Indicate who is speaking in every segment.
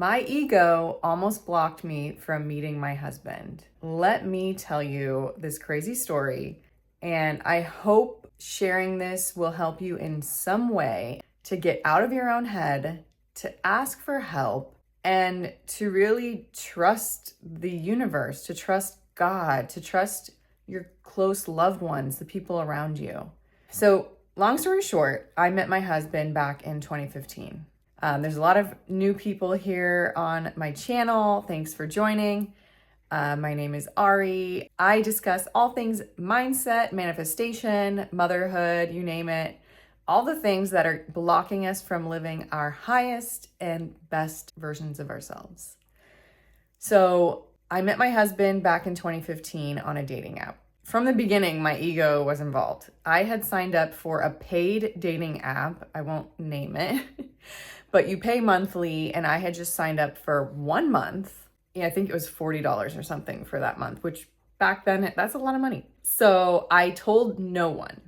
Speaker 1: My ego almost blocked me from meeting my husband. Let me tell you this crazy story, and I hope sharing this will help you in some way to get out of your own head, to ask for help, and to really trust the universe, to trust God, to trust your close loved ones, the people around you. So, long story short, I met my husband back in 2015. There's a lot of new people here on my channel. Thanks for joining. My name is Ari. I discuss all things mindset, manifestation, motherhood, you name it. All the things that are blocking us from living our highest and best versions of ourselves. So I met my husband back in 2015 on a dating app. From the beginning, my ego was involved. I had signed up for a paid dating app. I won't name it, but you pay monthly, and I had just signed up for 1 month. Yeah, I think it was $40 or something for that month, which back then, that's a lot of money. So I told no one.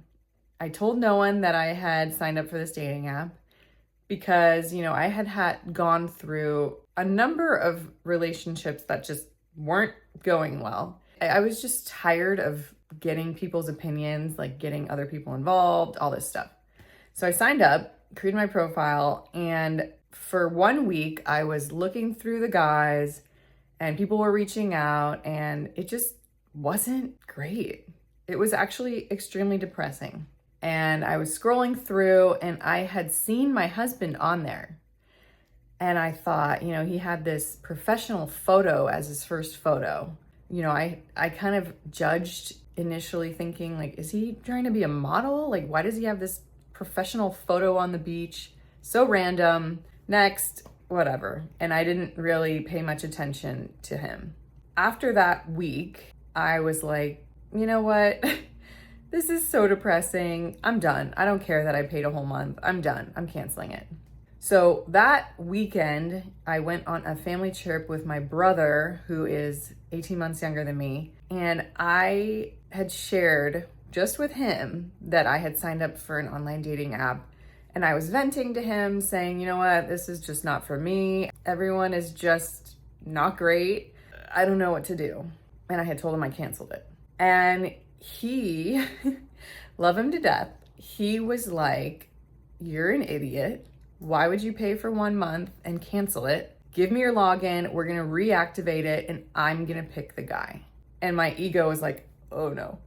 Speaker 1: I told no one that I had signed up for this dating app because, I had gone through a number of relationships that just weren't going well. I was just tired of getting people's opinions, like getting other people involved, all this stuff. So I signed up, created my profile, and for 1 week, I was looking through the guys and people were reaching out, and it just wasn't great. It was actually extremely depressing. And I was scrolling through, and I had seen my husband on there. And I thought, he had this professional photo as his first photo. I kind of judged initially thinking, like, is he trying to be a model? Like, why does he have this professional photo on the beach? So random. Next, whatever. And I didn't really pay much attention to him. After that week, I was like, you know what? This is so depressing. I'm done. I don't care that I paid a whole month. I'm done. I'm canceling it. So that weekend, I went on a family trip with my brother, who is 18 months younger than me. And I had shared just with him that I had signed up for an online dating app. And I was venting to him saying, you know what, this is just not for me. Everyone is just not great. I don't know what to do. And I had told him I canceled it. And he, love him to death, he was like, you're an idiot. Why would you pay for 1 month and cancel it? Give me your login. We're going to reactivate it, and I'm going to pick the guy. And my ego was like, oh no.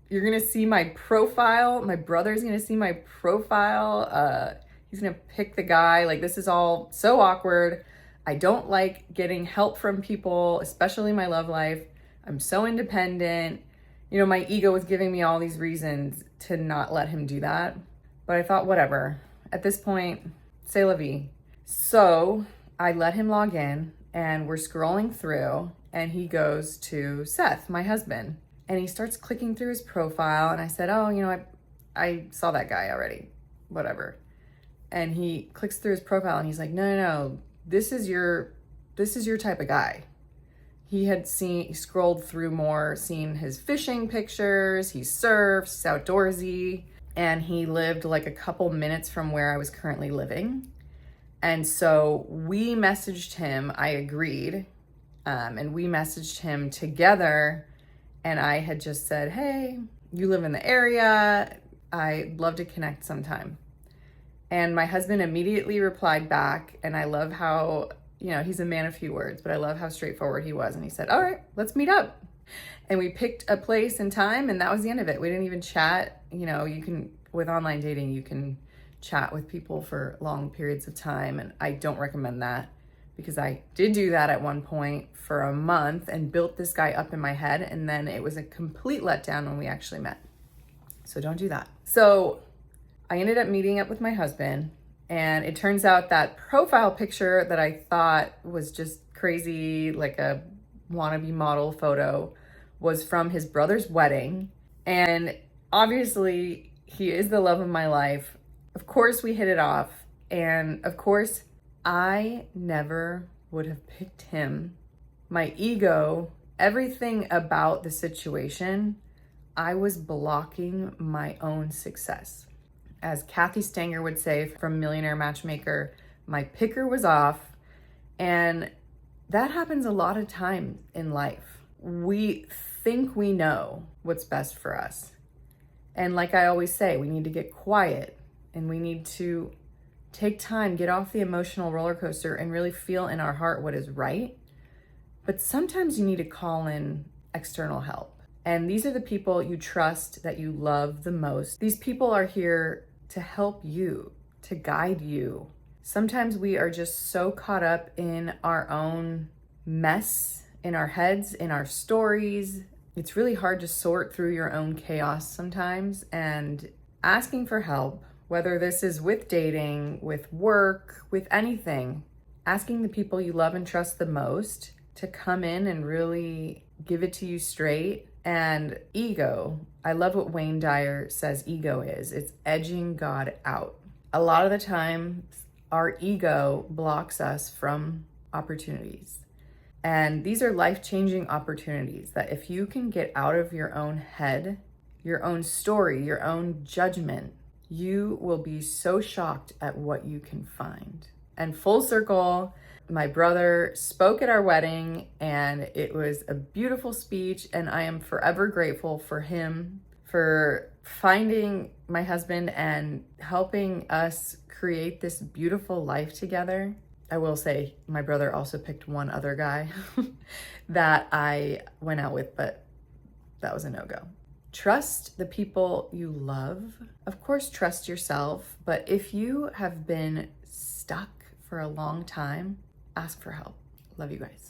Speaker 1: You're going to see my profile. My brother's going to see my profile. He's going to pick the guy. Like, this is all so awkward. I don't like getting help from people, especially my love life. I'm so independent. My ego was giving me all these reasons to not let him do that. But I thought, whatever. At this point, c'est la vie. So I let him log in, and we're scrolling through, and he goes to Seth, my husband, and he starts clicking through his profile. And I said, oh, I saw that guy already, whatever. And he clicks through his profile, and he's like, no, this is your type of guy. He had scrolled through more, seen his fishing pictures. He surfs, he's outdoorsy. And he lived like a couple minutes from where I was currently living. And so we messaged him, I agreed, and we messaged him together. And I had just said, hey, you live in the area. I'd love to connect sometime. And my husband immediately replied back. And I love how, he's a man of few words, but I love how straightforward he was. And he said, all right, let's meet up. And we picked a place and time, and that was the end of it. We didn't even chat. With online dating, you can chat with people for long periods of time, and I don't recommend that because I did do that at one point for a month and built this guy up in my head, and then it was a complete letdown when we actually met. So don't do that. So I ended up meeting up with my husband, and it turns out that profile picture that I thought was just crazy, like a wannabe model photo, was from his brother's wedding. And obviously he is the love of my life. Of course we hit it off. And of course I never would have picked him. My ego, everything about the situation, I was blocking my own success. As Kathy Stanger would say from Millionaire Matchmaker, my picker was off. And that happens a lot of times in life. We think we know what's best for us. And like I always say, we need to get quiet and we need to take time, get off the emotional roller coaster and really feel in our heart what is right. But sometimes you need to call in external help. And these are the people you trust, that you love the most. These people are here to help you, to guide you. Sometimes we are just so caught up in our own mess, in our heads, in our stories. It's really hard to sort through your own chaos sometimes, and asking for help, whether this is with dating, with work, with anything, asking the people you love and trust the most to come in and really give it to you straight. And ego, I love what Wayne Dyer says ego is. It's edging God out. A lot of the time, our ego blocks us from opportunities. And these are life-changing opportunities that if you can get out of your own head, your own story, your own judgment, you will be so shocked at what you can find. And full circle, my brother spoke at our wedding and it was a beautiful speech, and I am forever grateful for him for finding my husband and helping us create this beautiful life together. I will say my brother also picked one other guy that I went out with, but that was a no-go. Trust the people you love. Of course, trust yourself, but if you have been stuck for a long time, ask for help. Love you guys.